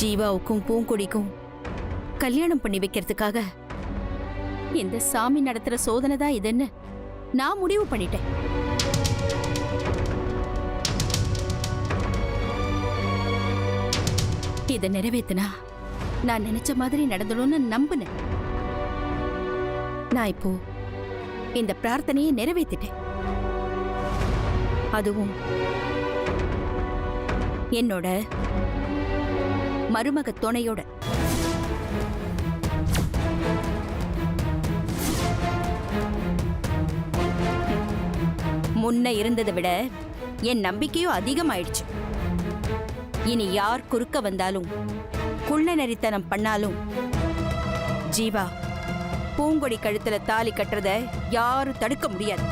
ஜீவாவுக்கும் பூங்கொடிக்கும் கல்யாணம் பண்ணி வைக்கிறதுக்காக இந்த சாமி நடத்துற சோதனை தான் இதுன்னு நான் முடிவு பண்ணிட்டேன். இதை நிறைவேத்தினா நான் நினைச்ச மாதிரி நடந்துடும்னு நம்பினேன். நான் இப்போ இந்த பிரார்த்தனையை நிறைவேற்றிட்டேன். அதுவும் என்னோட மருமக துணையோட. முன்ன இருந்ததை விட என் நம்பிக்கையும் அதிகமாயிடுச்சு. இனி யார் குறுக்க வந்தாலும் குள்ள நெறித்தனம் பண்ணாலும் ஜீவா பூங்கொடி கழுத்துல தாலி கட்டுறத யாரும் தடுக்க முடியாது.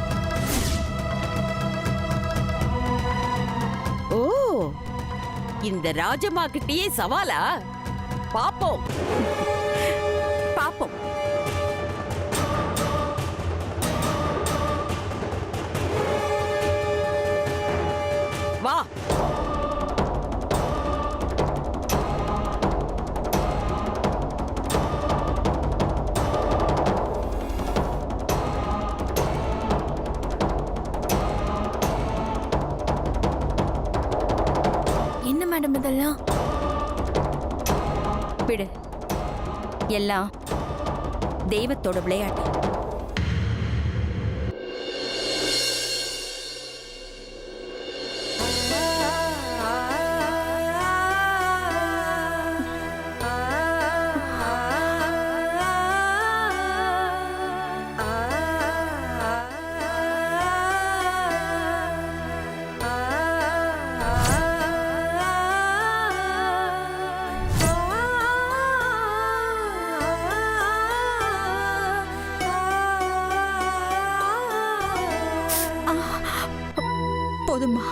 ஓ, இந்த ராஜம்மா கிட்டயே சவாலா? பாப்போம் பாப்போம். வா. என்ன மேடம் இதெல்லாம்? விடு, எல்லாம் தெய்வத்தோட விளையாட்டு. போதுமா?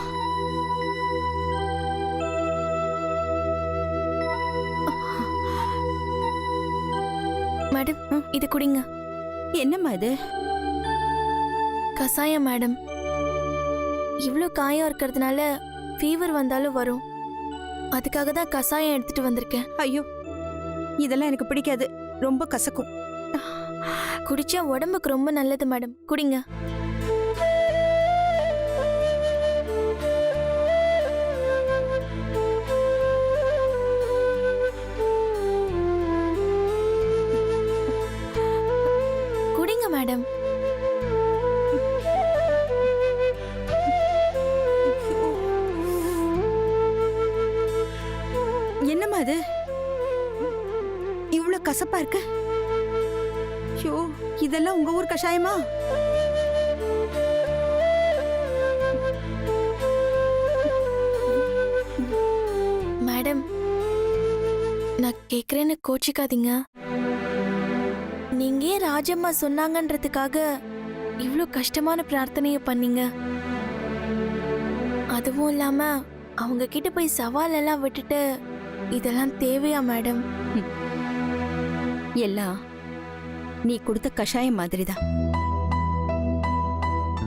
மேடம் இது குடிங்க. என்னம்மா இது? கசாயம் மேடம். இவ்ளோ காயம் இருக்கிறதுனால ஃபீவர் வந்தாலும் வரும். அதுக்காக தான் கசாயம் எடுத்துட்டு வந்திருக்கேன். ஐயோ, இதெல்லாம் எனக்கு பிடிக்காது, ரொம்ப கசக்கும். குடிச்சா உடம்புக்கு ரொம்ப நல்லது மேடம், குடிங்க. குடிங்க மேடம். என்னம்மா இது இவ்வளவு கசப்பா இருக்கு? ஐயோ, இதெல்லாம் உங்க ஊர் கஷாயமா? மேடம், நான் கேக்குறேன்னு கோச்சிக்காதீங்க. நீங்க ஏன் ராஜம்மா சொன்னாங்கன்றதுக்காக இவ்ளோ கஷ்டமான பிரார்த்தனைய பண்ணீங்க? அதுவும் இல்லாம அவங்க கிட்ட போய் சவால் எல்லாம் விட்டுட்டு இதெல்லாம் தேவையா மேடம்? எல்லாம் நீ கொடுத்த கஷாயம் மாதிரிதான்.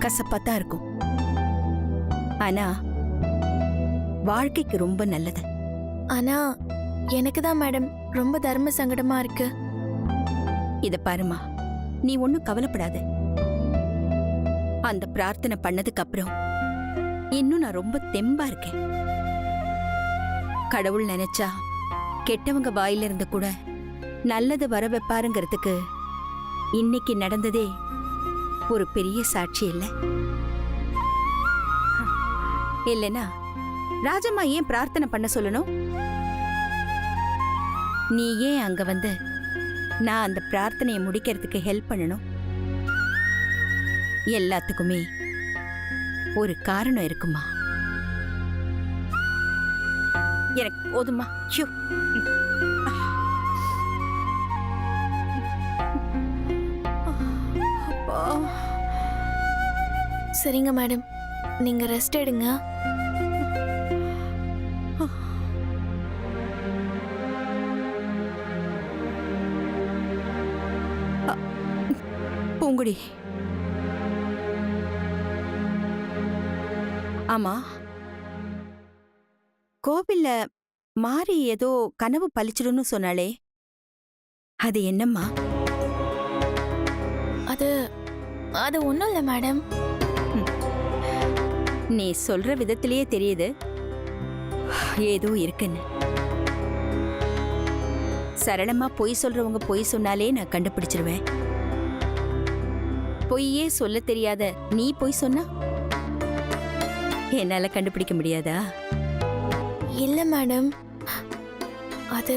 கசப்பாத்தான் இருக்கும், ஆனா வாழ்க்கைக்கு ரொம்ப நல்லது. ஆனா எனக்கு தான் மேடம் ரொம்ப தர்ம சங்கடமா இருக்கு. இத பாருமா, நீ ஒண்ணும் கவலைப்படாத. அந்த பிரார்த்தனை பண்ணதுக்கு அப்புறம் இன்னும் நான் ரொம்ப தெம்பா இருக்கேன். கடவுள் நினைச்சா கெட்டவங்க வாயில இருந்து கூட நல்லது வர வைப்பாருங்கிறதுக்கு இன்னைக்கு நடந்ததே ஒரு பெரிய சாட்சி இல்ல. இல்லனா ராஜம்மா ஏன் பிரார்த்தனை பண்ண சொல்லணும்? நீ ஏன் அங்க வந்து நான் அந்த பிரார்த்தனையை முடிக்கிறதுக்கு ஹெல்ப் பண்ணணும்? எல்லாத்துக்குமே ஒரு காரணம் இருக்குமா. எனக்கு போதுமா? ஷூ. சரிங்க மேடம், நீங்க ரெஸ்ட் எடுங்க. பூங்குடி, ஆமா, கோவில்ல மாறி ஏதோ கனவு பலிச்சிடும்னு சொன்னாளே, அது என்னம்மா? அது அது ஒன்றும் இல்லை மேடம். நீ சொல்ற விதத்திலேயே தெரியுது ஏதோ இருக்குன்னு. சரளமா பொய் சொல்றவங்க பொய் சொன்னாலே நான் கண்டுபிடிச்சிருவேன். பொய்யே சொல்ல தெரியாத நீ பொய் சொன்னா என்னால கண்டுபிடிக்க முடியாதா? இல்லை மேடம், அது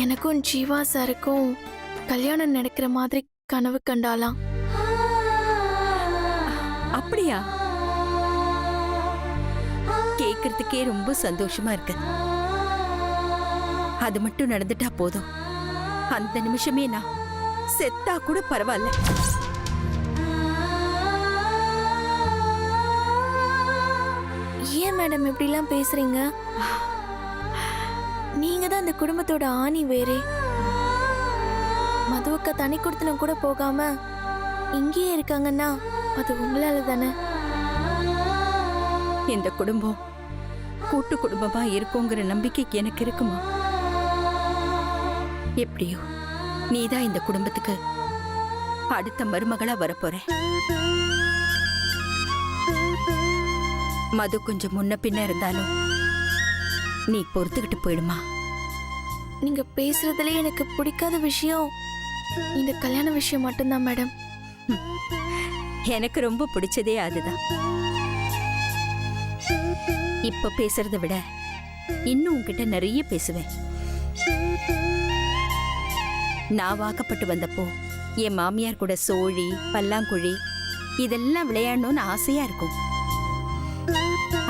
எனக்கும் ஜீவா சாருக்கும் கல்யாணம் நடக்கிற மாதிரி கனவு கண்டாலாம். அப்படியா? கேக்குறதுக்கே ரொம்ப சந்தோஷமா இருக்கு. அது மட்டும் நடந்துட்டா போதும். அந்த நிமிஷமே நான் செத்தா கூட பரவாயில்ல. ஏன் மேடம் இப்படிலாம் பேசுறீங்க? நீங்க தான் அந்த குடும்பத்தோட ஆணி வேறே. மதுவுக்க தனி கொடுத்தனும் கூட போகாம இங்கேயே இருக்காங்கன்னா அது உங்களால தானே. இந்த குடும்பம் கூட்டு குடும்பமா இருக்குங்கிற நம்பிக்கை எனக்கு இருக்குமா? எப்படியோ நீதான் இந்த குடும்பத்துக்கு அடுத்த மருமகளா வரப்போற. மது கொஞ்சம் முன்ன பின்ன இருந்தாலும் நீ பொறுத்துக்கிட்டு போயிடுமா? நீங்க பேசுறதுல எனக்கு பிடிக்காத விஷயம் இந்த கல்யாண விஷயம் மட்டும்தான் மேடம். எனக்கு ரொம்ப பிடிச்சதே அதுதான். இப்ப பேசுறதை விட இன்னும் உன்கிட்ட நிறைய பேசுவேன். நான் வாக்கப்பட்டு வந்தப்போ என் மாமியார் கூட சோழி பல்லாங்குழி இதெல்லாம் விளையாடணும்னு ஆசையா இருக்கும்.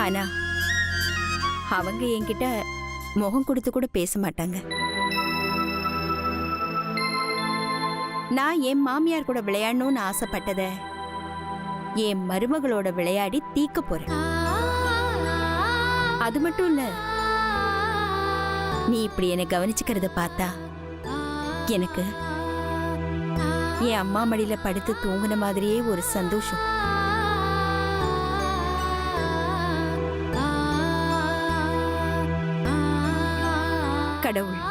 ஆனா அவங்க என்கிட்ட முகம் கொடுத்து கூட பேச மாட்டாங்க. நான் என் மாமியார் கூட விளையாடணும்னு ஆசைப்பட்டத என் மருமகளோட விளையாடி தீக்க போறேன். அது மட்டும் இல்ல, நீ இப்படி என்னை கவனிச்சுக்கிறத பார்த்தா எனக்கு என் அம்மா மடியில படுத்து தூங்குன மாதிரியே ஒரு சந்தோஷம். கடவுள்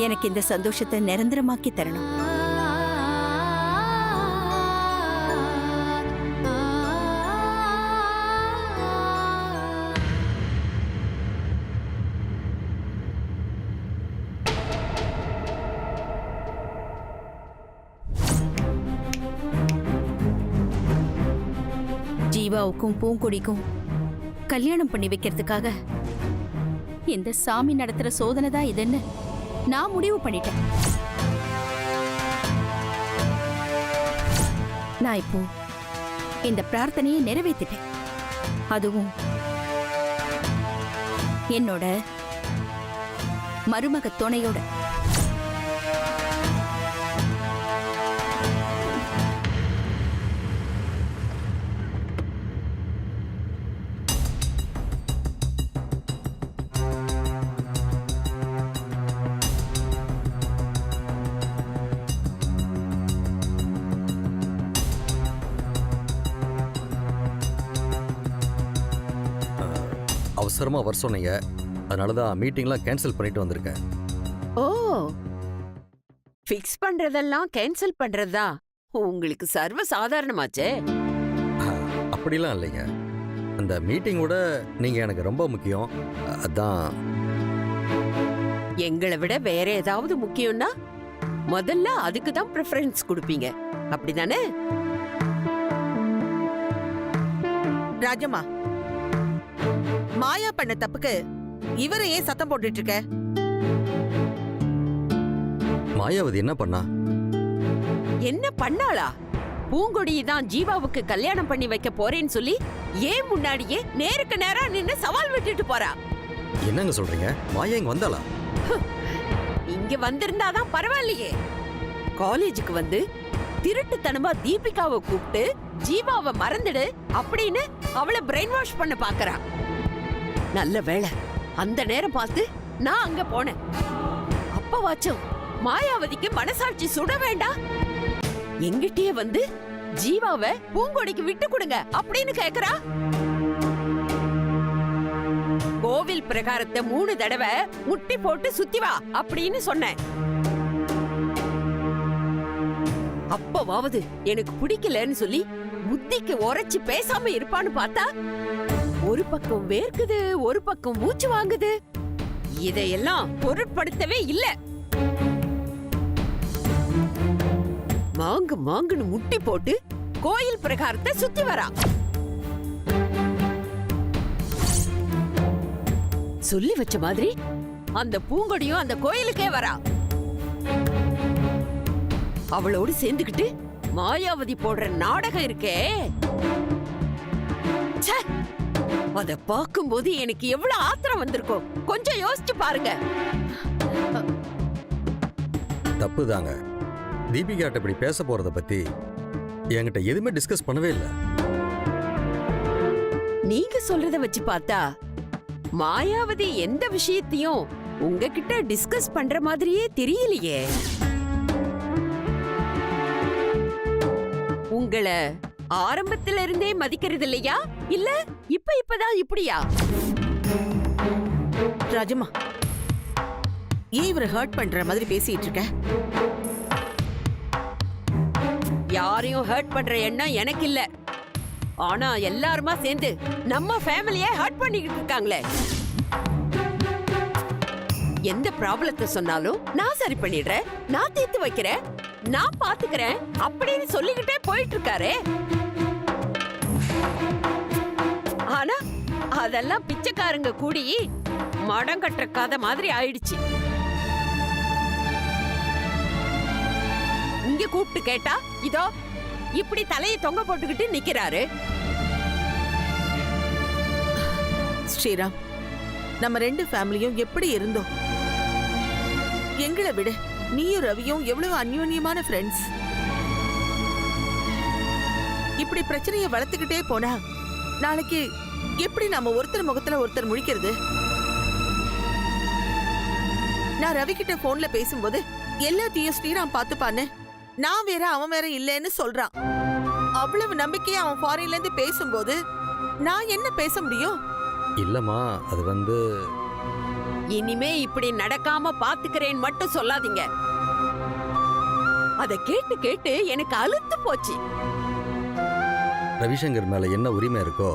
எனக்கு இந்த சந்தோஷத்தை நிரந்தரமாக்கி தரணும். ஜீவாவுக்கும் பூங்கொடிக்கும் கல்யாணம் பண்ணி வைக்கிறதுக்காக இந்த சாமி நடத்துற சோதனை தான் இதுன்னு நான் முடிவு பண்ணிட்டேன். நான் இப்போ இந்த பிரார்த்தனையை நிறைவேற்றிட்டேன். அதுவும் என்னோட மருமக துணையோட. அவசரமா வர சொன்னீங்க, அதனால தான் மீட்டிங்லாம் கேன்சல் பண்ணிட்டு வந்திருக்கேன். ஓ, ஃபிக்ஸ் பண்றதெல்லாம் கேன்சல் பண்றதா உங்களுக்கு சர்வ சாதாரணமாச்சே. அப்படிலாம் இல்லைங்க, அந்த மீட்டிங்கோட நீங்க எனக்கு ரொம்ப முக்கியம். அதான். எங்களை விட வேற ஏதாவது முக்கியம்னா முதல்ல அதுக்கு தான் ப்ரிஃபரன்ஸ் கொடுப்பீங்க, அப்படிதானே? ராஜம்மா, மாயா பண்ண தப்புக்கு இவரை ஏன் சத்தம் போட்டுட்டு இருக்க? மாயாவதி என்ன பண்ணா? என்ன பண்ணாளா? பூங்கொடி தான் ஜீவாவுக்கு கல்யாணம் பண்ணி வைக்க போறேன்னு சொல்லி ஏன் முன்னாடியே நேருக்கு நேரா நின்னு சவால் விட்டுட்டு போறா. என்னங்க சொல்றீங்க? மாயா இங்க வந்தாளா? இங்க வந்திருந்தாதான் பரவாயில்லையே. காலேஜுக்கு வந்து திருட்டுத்தனமா தீபிகாவை கூப்பிட்டு ஜீவாவை மறந்துடு அப்படின்னு அவளை பிரெயின் வாஷ் பண்ண பாக்குறா. நல்ல வேளை அந்த நேரம் பார்த்து நான் அங்க போனேன். அப்பவாச்சும் மாயாவதிக்கு மனசாட்சி சுட வேண்டாம். எங்கிட்டயே வந்து ஜீவாவை பூங்கொடிக்கு விட்டு கொடுங்க அப்படின்னு கேக்குறா. கோவில் பிரகாரத்தை 3 தடவை முட்டி போட்டு சுத்தி வா அப்படின்னு சொன்னேன். அப்பவாவது எனக்கு பிடிக்கலன்னு சொல்லி புத்திக்கு உரைச்சு பேசாம இருப்பான்னு பார்த்தா ஒரு பக்கம் வேர்க்குது, ஒரு பக்கம் மூச்சு வாங்குது. இதையெல்லாம் பொருட்படுத்தவே இல்ல. மாங்குன்னு முட்டி போட்டு கோயில் பிரகாரத்தை சுத்தி வரா. சொல்லி வச்ச மாதிரி அந்த பூங்கொடியும் அந்த கோயிலுக்கே வரா. அவளோடு சேர்ந்துக்கிட்டு மாயாவதி போடுற நாடகம் இருக்கே, ச்சே, அத பார்க்கும்போது எனக்கு எவ்வளவு ஆத்திரம் வந்திருக்கும் கொஞ்சம் யோசிச்சு பாருங்க. தப்பு தாங்க. தீபிகாட்ட இப்படி பேச போறத பத்தி என்கிட்ட எதுவுமே டிஸ்கஸ் பண்ணவே இல்லை. நீங்க சொல்றத வச்சு பார்த்தா மாயாவதி எந்த விஷயத்தையும் உங்ககிட்ட டிஸ்கஸ் பண்ற மாதிரியே தெரியலையே. உங்களை ஆரம்பத்துல இருந்தே மதிக்கிறது இல்லையா, இல்ல இப்பதான் இப்படியா? ராஜம்மா, ஏன் இவரை ஹர்ட் பண்ற மாதிரி பேசிட்டு இருக்க? யாரையும் ஹர்ட் பண்ற எண்ணம் எனக்கு இல்ல. ஆனா எல்லாருமா சேர்ந்து நம்ம ஃபேமிலியை ஹர்ட் பண்ணிக்கிட்டு இருக்காங்களே. எந்த ப்ராப்ளத்தை சொன்னாலும் நான் சரி பண்ணிடுறேன், நான் தீர்த்து வைக்கிறேன், நான் பாத்துக்கிறேன் அப்படின்னு சொல்லிக்கிட்டே போயிட்டு இருக்காரே. ஆனா அதெல்லாம் பிச்சைக்காரங்க கூடி மடம் கட்டுற கதை மாதிரி ஆயிடுச்சு. இங்க கூப்பிட்டு கேட்டா இதோ இப்படி தலையை தொங்க போட்டுக்கிட்டு நிக்கிறாரு. ஸ்ரீராம், நம்ம 2 ஃபேமிலியும் எப்படி இருந்தோம்? எங்களை விட நீயும் ரவியும் எவ்வளவு அந்யோன்யமான ஃப்ரெண்ட்ஸ். இப்படி பிரச்சனையை வளர்த்துக்கிட்டே போனா நாளைக்கு எப்படி நம்ம ஒருத்தர் முகத்துல ஒருத்தர் முழிக்கிறது? நான் ரவி கிட்ட போன்ல பேசும்போது எல்லாத்தையும் ஸ்ரீராம் பாத்துப்பான்னு, நான் வேற அவன் வேற இல்லைன்னு சொல்றான். அவ்வளவு நம்பிக்கையா அவன் ஃபாரின்ல இருந்து பேசும்போது நான் என்ன பேச முடியும்? இல்லம்மா, அது வந்து இனிமே இப்படி நடக்காம பாத்துக்கிறேன் மட்டும் சொல்லாதீங்க. அத கேட்டு கேட்டு எனக்கு அலுத்து போச்சு. ரவிசங்கர் மேல என்ன உரிமை இருக்கோ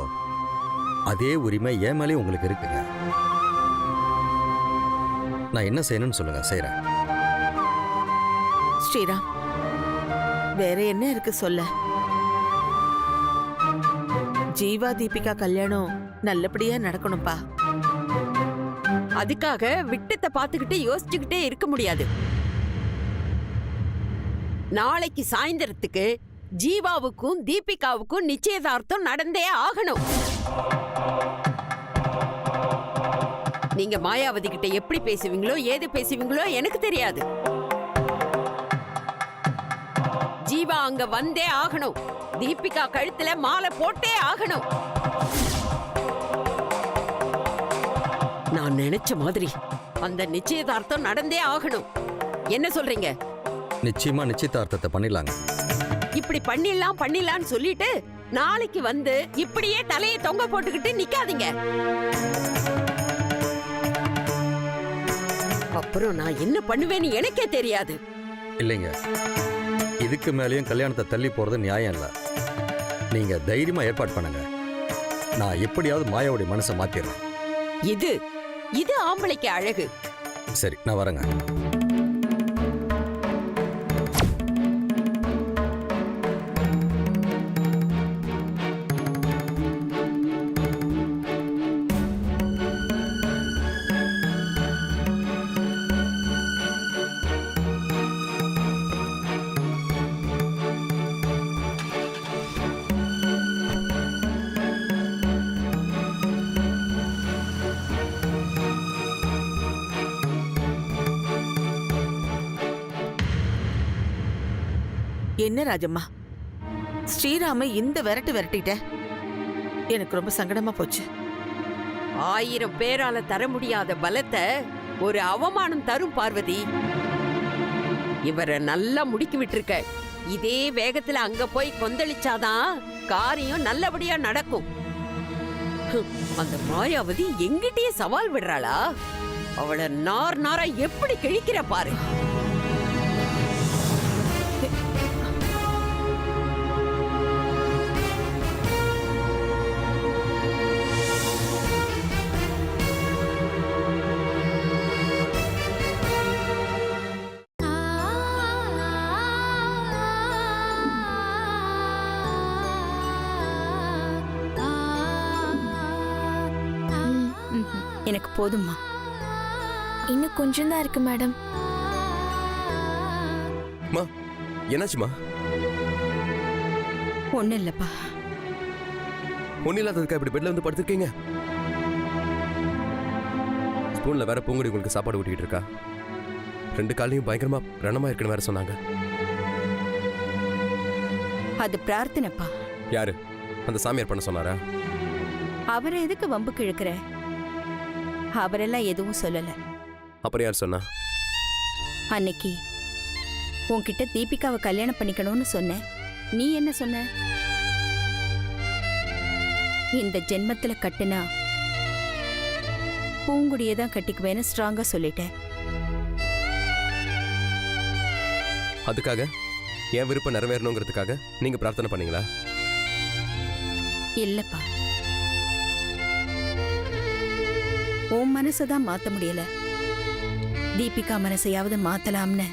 அதே உரிமை என் மேலேயும் உங்களுக்கு இருக்குங்க. நான் என்ன செய்யணும்னு சொல்லுங்க, செய்றேன். ஸ்ரீராம், வேற என்ன இருக்கு சொல்ல? ஜீவா தீபிகா கல்யாணம் நல்லபடியா நடக்கணும்பா. அதுக்காக விட்டத்தை பாத்துக்கிட்டு யோசிச்சுக்கிட்டே இருக்க முடியாது. நாளைக்கு சாயந்தரத்துக்கு ஜீவாவுக்கும் தீபிகாவுக்கும் நிச்சயதார்த்தம் நடந்தே ஆகணும். நீங்க மாயாவதி கிட்ட எப்படி பேசுவீங்களோ ஏது பேசுவீங்களோ எனக்கு தெரியாது. ஜீவா அங்க வந்தே ஆகணும். தீபிகா கழுத்துல மாலை போட்டே ஆகணும். நான் நினைச்ச மாதிரி அந்த நிச்சயதார்த்தம் நடந்தே ஆகணும். என்ன சொல்றீங்க? நிச்சயமா நிச்சயதார்த்தத்தை பண்ணிடலாங்க. இப்படி பண்ணிடலாம்னு சொல்லிட்டு நாளைக்கு வந்து இப்படியே தலையை தொங்க போட்டுக்கிட்டு நிக்காதீங்க. அப்புறம் நான் என்ன பண்ணுவேன்னு எனக்கே தெரியாது. இல்லைங்க, இதுக்கு மேலேயும் கல்யாணத்தை தள்ளி போறது நியாயம் இல்லை. நீங்க தைரியமா ஏற்பாடு பண்ணுங்க. நான் எப்படியாவது மாயாவுடைய மனசை மாத்திடுறேன். இது ஆம்பளைக்கு அழகு. சரி, நான் வரேங்க. என்ன ராஜம்மா, ஸ்ரீராம இந்த விரட்டிட்ட எனக்கு ரொம்ப சங்கடமா போச்சு. 1000 பேரால தர முடியாத பலத்தை ஒரு அவமானம் தரும் பார்வதி. இவரை நல்லா முடுக்கி விட்டுருக்க. இதே வேகத்துல அங்க போய் கொந்தளிச்சாதான் காரியம் நல்லபடியா நடக்கும். அந்த மாயாவதி எங்கிட்டயே சவால் விடுறாளா? அவளை நார் நாரா எப்படி கிழிக்கிற பாரு. எனக்கு போதும்மா. இன்னும் கொஞ்சம் தான் இருக்கு மேடம். மா என்னாச்சுமா? ஒண்ணும் இல்லப்பா. ஒன்னும் இல்லாததுக்கா இப்படி பெட்ல வந்து படுத்திருக்கீங்க? ஸ்பூன்ல வேற பூங்குடி உங்களுக்கு சாப்பாடு ஊட்டிக்கிட்டு இருக்கா. 2 காலையும் பயங்கரமா ரணமா இருக்குன்னு வேற சொன்னாங்க. அது பிரார்த்தனைப்பா. யாரு? அந்த சாமியார் பண்ண சொன்னாரா? அவரை எதுக்கு வம்புக்கு இழுக்கிற? அவரெல்லாம் எதுவும் சொல்லல. அப்புறம் யார் சொன்னா? அன்னைக்கு உன்கிட்ட தீபிகாவை கல்யாணம் பண்ணிக்கணும்னு சொன்னேன். நீ என்ன சொன்ன? இந்த ஜென்மத்துல கட்டுனா பூங்குடியை தான் கட்டிக்குவேன்னு ஸ்ட்ராங்கா சொல்லிட்டேன். அதுக்காக என் விருப்பம் நிறைவேறணுங்கிறதுக்காக நீங்க பிரார்த்தனை பண்ணீங்களா? இல்லப்பா, உன் மனசதான் மாத்த முடியல. தீபிகா மனசையாவது மாத்தலாம்னு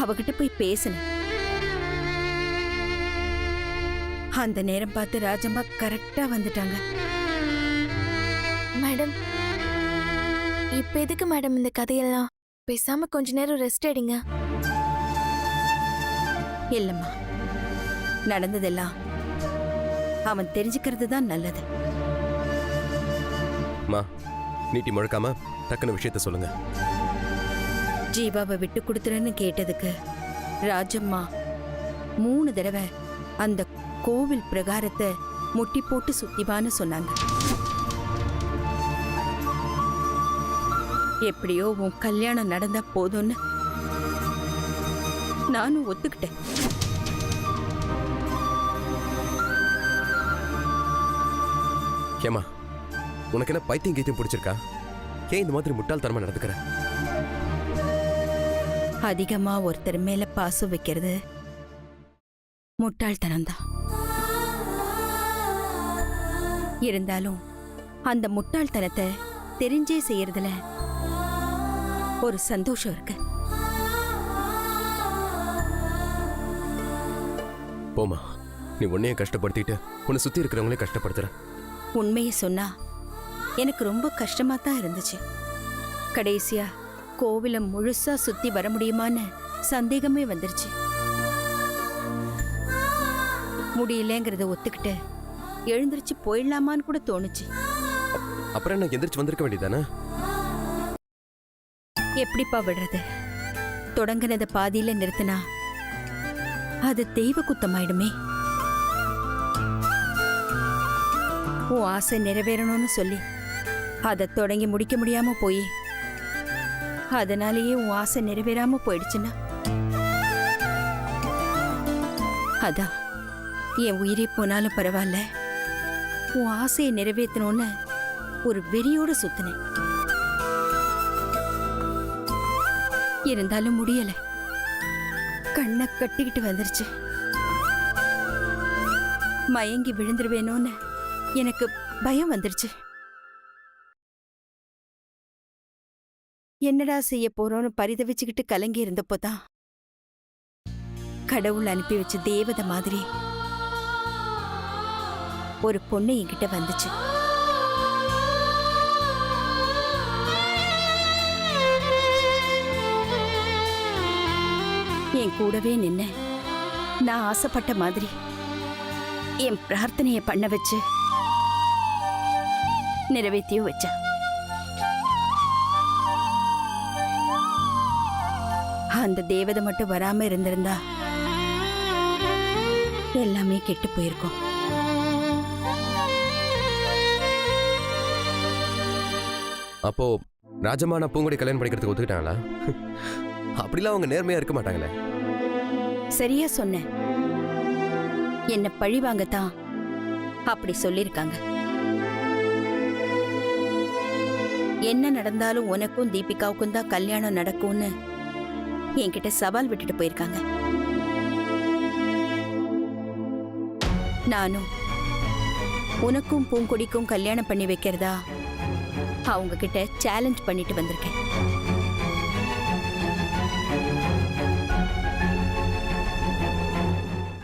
அவகிட்ட போய் பேசினேன். அந்த நேரம் பார்த்து ராஜம்மா கரெக்டா வந்துட்டாங்க. மேடம், இப்ப எதுக்கு மேடம் இந்த கதையெல்லாம்? பேசாம கொஞ்ச நேரம் ரெஸ்ட் எடுங்க. இல்லம்மா, நடந்ததெல்லாம் அவன் தெரிஞ்சுக்கிறது தான் நல்லது. மா நீட்டி முழக்காம டக்குன்னு விஷயத்த சொல்லுங்க. ஜீவாவை விட்டு கொடுத்துறன்னு கேட்டதுக்கு ராஜம்மா 3 தடவை அந்த கோவில் பிரகாரத்தை முட்டி போட்டு சுத்திவான்னு சொன்னாங்க. எப்படியோ உன் கல்யாணம் நடந்தா போதும்னு நானும் ஒத்துக்கிட்டேன். ஏமா உனக்கு என்ன பைத்தியம் கீத்தியம் பிடிச்சிருக்கா? ஏன் இந்த மாதிரி முட்டாள்தனமா நடந்துக்கிற? அதிகமா ஒருத்தர் மேல பாசம் வைக்கிறது முட்டாள்தனம்தான். இருந்தாலும் அந்த முட்டாள்தனத்தை தெரிஞ்சே செய்யறதுல ஒரு சந்தோஷம் இருக்கு. போமா, நீ உன்னையும் கஷ்டப்படுத்திட்டு உன்னை சுத்தி இருக்கிறவங்களையும் கஷ்டப்படுத்துற. உண்மையை சொன்னா எனக்கு ரொம்ப கஷ்டமா தான் இருந்துச்சு. கடைசியா கோவிலை முழுசா சுத்தி வர முடியுமான்னு சந்தேகமே வந்துருச்சு. முடியலங்கிறத ஒத்துக்கிட்டு எழுந்திருச்சு போயிடலாமான்னு கூட தோணுச்சு. அப்புறம் என்ன, எந்திரிச்சு வந்திருக்க வேண்டியதானே? எப்படிப்பா விடுறது? தொடங்கினத பாதியில நிறுத்தினா அது தெய்வ குத்தமாயிடுமே. உன் ஆசை நிறைவேறணும்னு சொல்லி அதை தொடங்கி முடிக்க முடியாம போய் அதனாலேயே உன் ஆசை நிறைவேறாம போயிடுச்சுன்னா அதான் என் உயிரே போனாலும் பரவாயில்ல, உன் ஆசையை நிறைவேற்றணும்னு ஒரு வெறியோட சுத்தினேன். இருந்தாலும் முடியல. கண்ணை கட்டிக்கிட்டு வந்துருச்சு. மயங்கி விழுந்துருவேனோன்னு எனக்கு பயம் வந்துருச்சு. என்னடா செய்ய போறோம்னு பரிதவிச்சுக்கிட்டு கலங்கி இருந்தப்போதான் கடவுள் அனுப்பி வச்ச தேவதை மாதிரி ஒரு பொண்ணு என்கிட்ட வந்துச்சு. என் கூடவே நின்ன நான் ஆசைப்பட்ட மாதிரி என் பிரார்த்தனைய பண்ண வச்சு நிறைவேற்றியும் வச்ச. அந்த தேவதை மட்டும் வராம இருந்திருந்தா எல்லாமே கெட்டு போயிருக்கும். அப்போ ராஜம்மா நான் பூங்குடி கல்யாணம் பண்ணிக்கிறதுக்கு ஒத்துக்கிட்டாங்களா? அப்படிலாம் அவங்க நேர்மையா இருக்க மாட்டாங்களே. சரியா சொன்ன. என்ன பழி வாங்கத்தான் அப்படி சொல்லிருக்காங்க. என்ன நடந்தாலும் உனக்கும் தீபிகாவுக்கும் தான் கல்யாணம் நடக்கும்னு என்கிட்ட சவால் விட்டுட்டு போயிருக்காங்க. நானும் உனக்கும் பூங்கொடிக்கும் கல்யாணம் பண்ணி வைக்கிறதா அவங்க கிட்ட சேலஞ்ச் பண்ணிட்டு வந்திருக்கேன்.